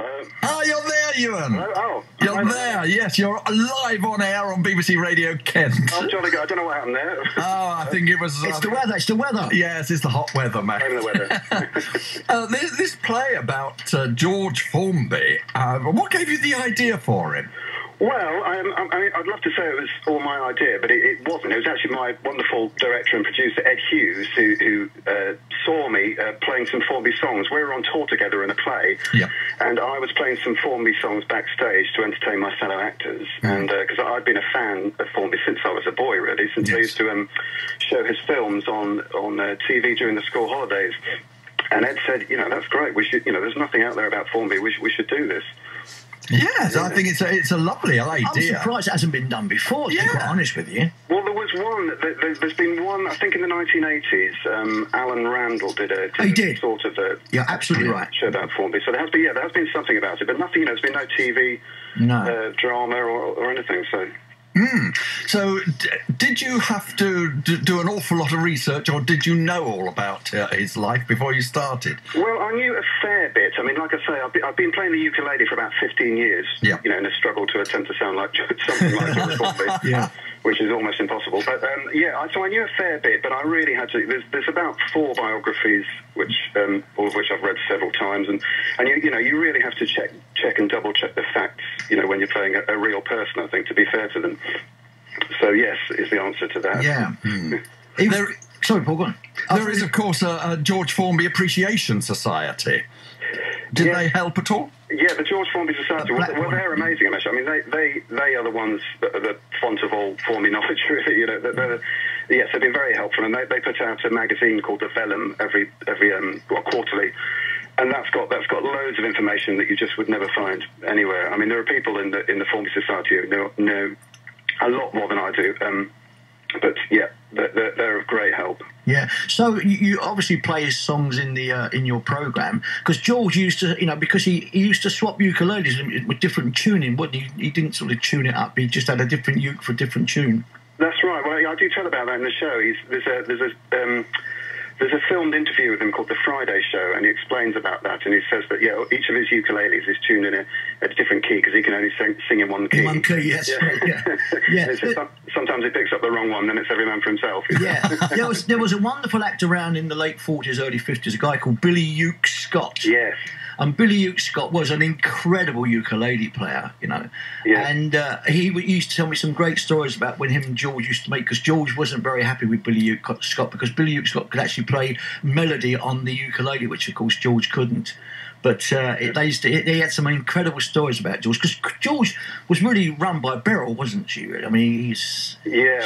Hello. Oh, you're there, Ewan. Hello? Oh. You're there, yes. You're live on air on BBC Radio Kent. Oh, jolly good. I don't know what happened there. Oh, I think it was... It's the weather, it's the weather. Yes, it's the hot weather, mate. Blame the weather. This play about George Formby, what gave you the idea for him? Well, I mean, I'd love to say it was all my idea, but it wasn't. It was actually my wonderful director and producer, Ed Hughes, who saw me playing some Formby songs. We were on tour together in a play, and I was playing some Formby songs backstage to entertain my fellow actors. And because I'd been a fan of Formby since I was a boy, really, since I used to show his films on TV during the school holidays. And Ed said, that's great. We should, there's nothing out there about Formby. We should do this. Yes, I think it's a lovely idea. I'm surprised it hasn't been done before, to be quite honest with you. Well, there was one. There's been one, I think in the 1980s, Alan Randall did sort of a You're absolutely right. show about Formby. So there has been something about it, but nothing, there's been no TV drama or anything, so... So, did you have to do an awful lot of research, or did you know all about his life before you started? Well, I knew a fair bit. I mean, like I say, I've been playing the ukulele for about 15 years, in a struggle to attempt to sound like something like George Formby, which is almost impossible. But, so I knew a fair bit, but I really had to... There's about 4 biographies, all of which I've read several times, and you really have to check and double-check the facts, when you're playing a real person, I think, to be fair to them. So, yes, is the answer to that. Yeah. Sorry, Paul, go on. There is, of course, a George Formby Appreciation Society. Did they help at all? Yeah, the George Formby Society, well, they're amazing, actually. I mean, they are the ones that are the font of all Formby knowledge, really. Yes, they've been very helpful, and they put out a magazine called The Vellum every quarterly. And that's got loads of information that you just would never find anywhere. I mean, there are people in the Formby Society who know a lot more than I do. But yeah, they're of great help. Yeah. So you obviously play his songs in your program, because George used to, because he used to swap ukuleles with different tuning, wouldn't he? He didn't sort of tune it up. He just had a different uke for a different tune. That's right. Well, I do tell about that in the show. There's a filmed interview with him called The Friday Show, and he explains about that, and he says that, each of his ukuleles is tuned in a different key, because he can only sing in one key. In one key, yes. Yeah. Sometimes he picks up the wrong one, then it's every man for himself. Yeah. There was a wonderful actor around in the late 40s, early 50s, a guy called Billy Uke Scott. Yes. And Billy Uke Scott was an incredible ukulele player, Yeah. And he used to tell me some great stories about when him and George used to make, because George wasn't very happy with Billy Uke Scott, because Billy Uke Scott could actually play melody on the ukulele, which of course George couldn't. But they had some incredible stories about George, because George was really run by Beryl, wasn't she? Really? I mean, she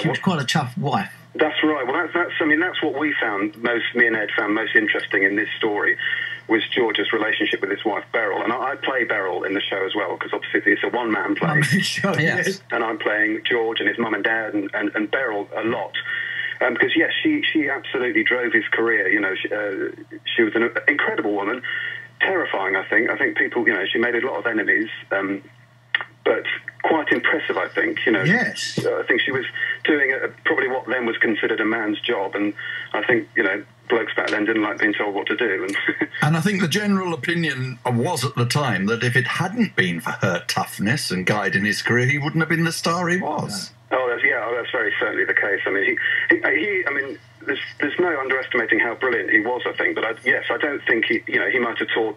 was quite a tough wife. That's right. Well, that's what we found me and Ed found most interesting in this story, was George's relationship with his wife Beryl. And I play Beryl in the show as well, because obviously it's a one-man play. Yes. And I'm playing George and his mum and dad and Beryl a lot. Because, yes, she absolutely drove his career. She was an incredible woman, terrifying, I think. I think people, she made a lot of enemies, but quite impressive, I think. Yes. I think she was doing probably what then was considered a man's job, and I think, blokes back then didn't like being told what to do. And I think the general opinion was at the time that if it hadn't been for her toughness and guiding his career, he wouldn't have been the star he was. That's very certainly the case. I mean, there's no underestimating how brilliant he was, I think. But I don't think he might have toured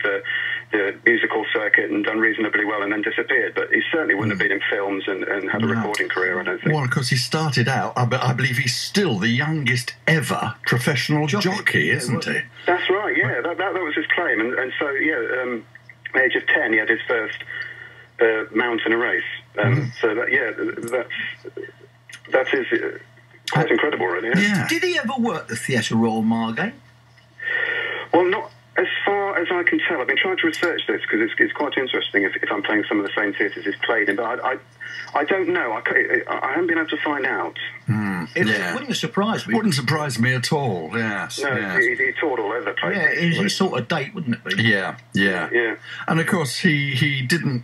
the musical circuit and done reasonably well and then disappeared. But he certainly wouldn't have been in films and had a recording career, I don't think. Well, of course, he started out, I believe he's still the youngest ever professional jockey, isn't he? That's right, yeah. That was his claim. And so, age of 10, he had his first mount in a race. So, that is quite incredible, really. Yeah. Did he ever work the Theatre Royal Margate? Well, not as far as I can tell. I've been trying to research this, because it's quite interesting if I'm playing some of the same theatres he's played in, but I don't know. I haven't been able to find out. It wouldn't surprise me. Wouldn't surprise me at all, yes. No, yes. He toured all over the place. Yeah, it's his sort of date, wouldn't it be? Yeah. And of course, he didn't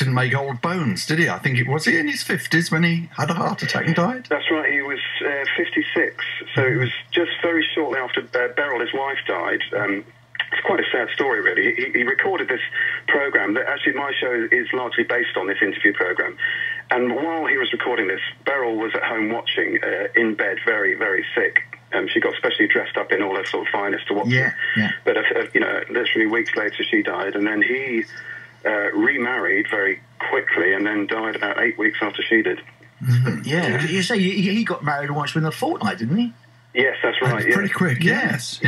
make old bones, did he? I think was he in his 50s when he had a heart attack and died? That's right, he was 56. So it was just very shortly after Beryl, his wife, died. It's quite a sad story, really. He recorded this programme. Actually, my show is largely based on this interview programme. And while he was recording this, Beryl was at home watching, in bed, very, very sick. She got specially dressed up in all her sort of finest to watch it. Yeah. But, literally weeks later, she died. And then he remarried very quickly and then died about 8 weeks after she did. Yeah. You say he got married once within a fortnight, didn't he? Yes, that's right. Pretty quick, yes.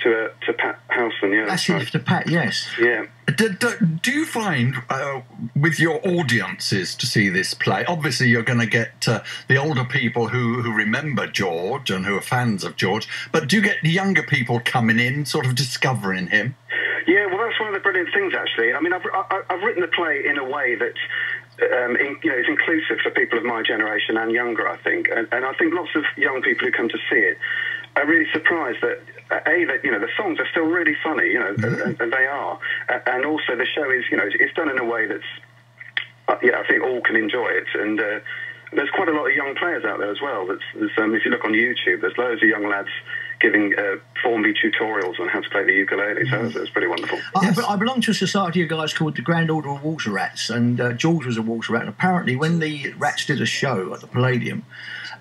To Pat Howson, yeah. That's it, to Pat, yes. Yeah. Do you find, with your audiences to see this play, obviously you're going to get the older people who remember George and who are fans of George, but do you get the younger people coming in, sort of discovering him? Yeah, well, that's one of the brilliant things, actually. I mean, I've written the play in a way that it's inclusive for people of my generation and younger, I think. And I think lots of young people who come to see it are really surprised that, the songs are still really funny, and they are. And also the show is, it's done in a way that's, I think all can enjoy it. And there's quite a lot of young players out there as well. If you look on YouTube, there's loads of young lads giving Formby tutorials on how to play the ukulele, so it's pretty wonderful. I belong to a society of guys called the Grand Order of Water Rats, and George was a water rat. And apparently, when the Rats did a show at the Palladium,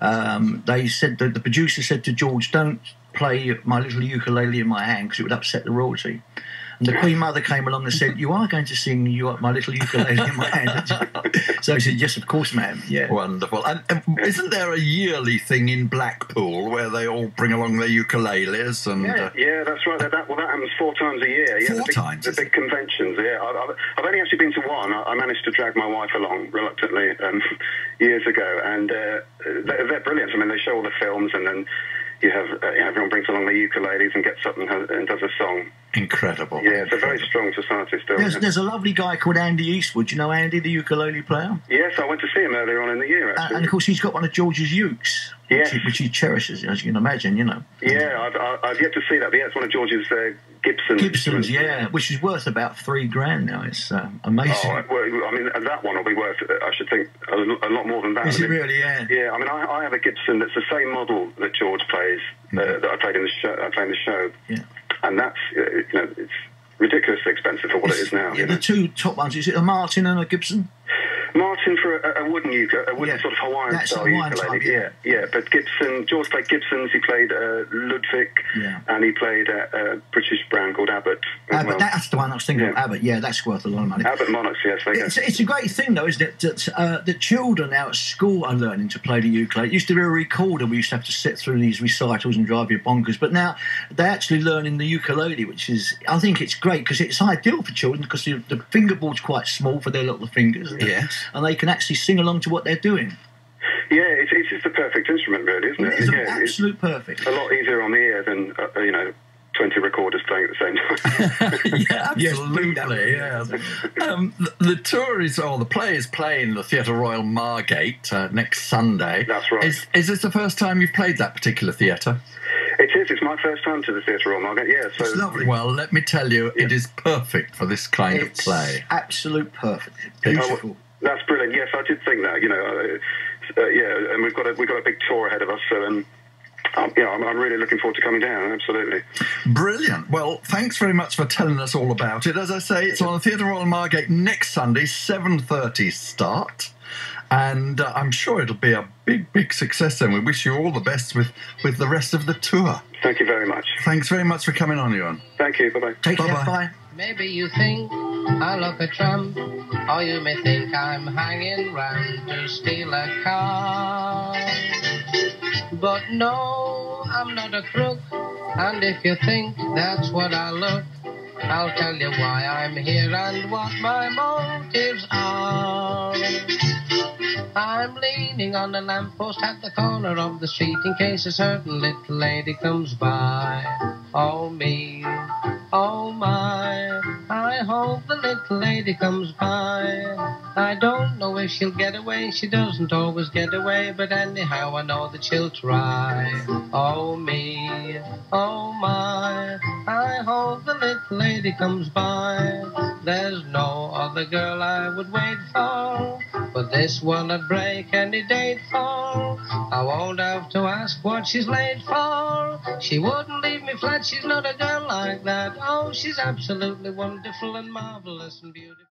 they said that the producer said to George, "Don't play My Little Ukulele in My Hand because it would upset the royalty." And the Queen Mother came along and said, "You are going to sing My Little Ukulele in My Hand." So he said, "Yes, of course, ma'am." Yeah. Wonderful. And isn't there a yearly thing in Blackpool where they all bring along their ukuleles? And yeah, that's right. That happens 4 times a year. Yeah, the big conventions. Yeah, I've only actually been to one. I managed to drag my wife along reluctantly years ago, and they're brilliant. I mean, they show all the films, and then you have everyone brings along their ukuleles and gets up and does a song. Incredible. Yeah, it's a very strong society still. There's a lovely guy called Andy Eastwood. Do you know Andy, the ukulele player? Yes, I went to see him earlier on in the year, actually. And of course, he's got one of George's ukes, which he cherishes, as you can imagine, Yeah, I've yet to see that, but yeah, it's one of George's Gibsons, yeah, which is worth about $3,000 now. It's amazing. Oh, well, I mean, that one will be worth, I should think, a lot more than that. Is it really? Yeah. Yeah, I mean, I have a Gibson that's the same model that George plays, that I played in the show. I play in the show. Yeah. And that's, it's ridiculously expensive for what it is now. Yeah, the two top ones, is it a Martin and a Gibson? Martin for a wooden ukulele, a wooden sort of Hawaiian-style ukulele. Yeah. But Gibson, George played Gibsons, he played Ludwig, and he played a British brand called Abbott. Abbott, that's the one I was thinking of, Abbott. Yeah, that's worth a lot of money. Abbott Monarchs, yes. It's a great thing, though, isn't it, that the children now at school are learning to play the ukulele. It used to be a recorder. We used to have to sit through these recitals and drive you bonkers. But now they're actually learning the ukulele, which is, I think it's great, because it's ideal for children, because the fingerboard's quite small for their little fingers. Yes. And they can actually sing along to what they're doing. Yeah, it's just the perfect instrument, really, isn't it? It is absolute perfect. A lot easier on the ear than, 20 recorders playing at the same time. Yeah, absolutely. Yeah. The tour the play is playing the Theatre Royal Margate next Sunday. That's right. Is this the first time you've played that particular theatre? It is. It's my first time to the Theatre Royal Margate. Yeah, so it's lovely. Well, let me tell you, it is perfect for this kind of play. Absolute perfect. Beautiful. That's brilliant. Yes, I did think that. And we've got a big tour ahead of us. So, I'm really looking forward to coming down. Absolutely. Brilliant. Well, thanks very much for telling us all about it. As I say, it's on the Theatre Royal Margate next Sunday, 7:30 start. And I'm sure it'll be a big, big success then. We wish you all the best with the rest of the tour. Thank you very much. Thanks very much for coming on, Ewan. Thank you. Bye-bye. Take care. Bye. Maybe you think I look a tramp, or you may think I'm hanging round to steal a car. But no, I'm not a crook, and if you think that's what I look, I'll tell you why I'm here and what my motives are. I'm leaning on a lamppost at the corner of the street in case a certain little lady comes by. Oh me, oh my, I hope the little lady comes by. I don't know if she'll get away, she doesn't always get away, but anyhow I know that she'll try. Oh me, oh my, I hope the little lady comes by. There's no other girl I would wait for. but this one I'd break any date for. I won't have to ask what she's late for. She wouldn't leave me flat, she's not a girl like that. Oh, she's absolutely wonderful and marvellous and beautiful.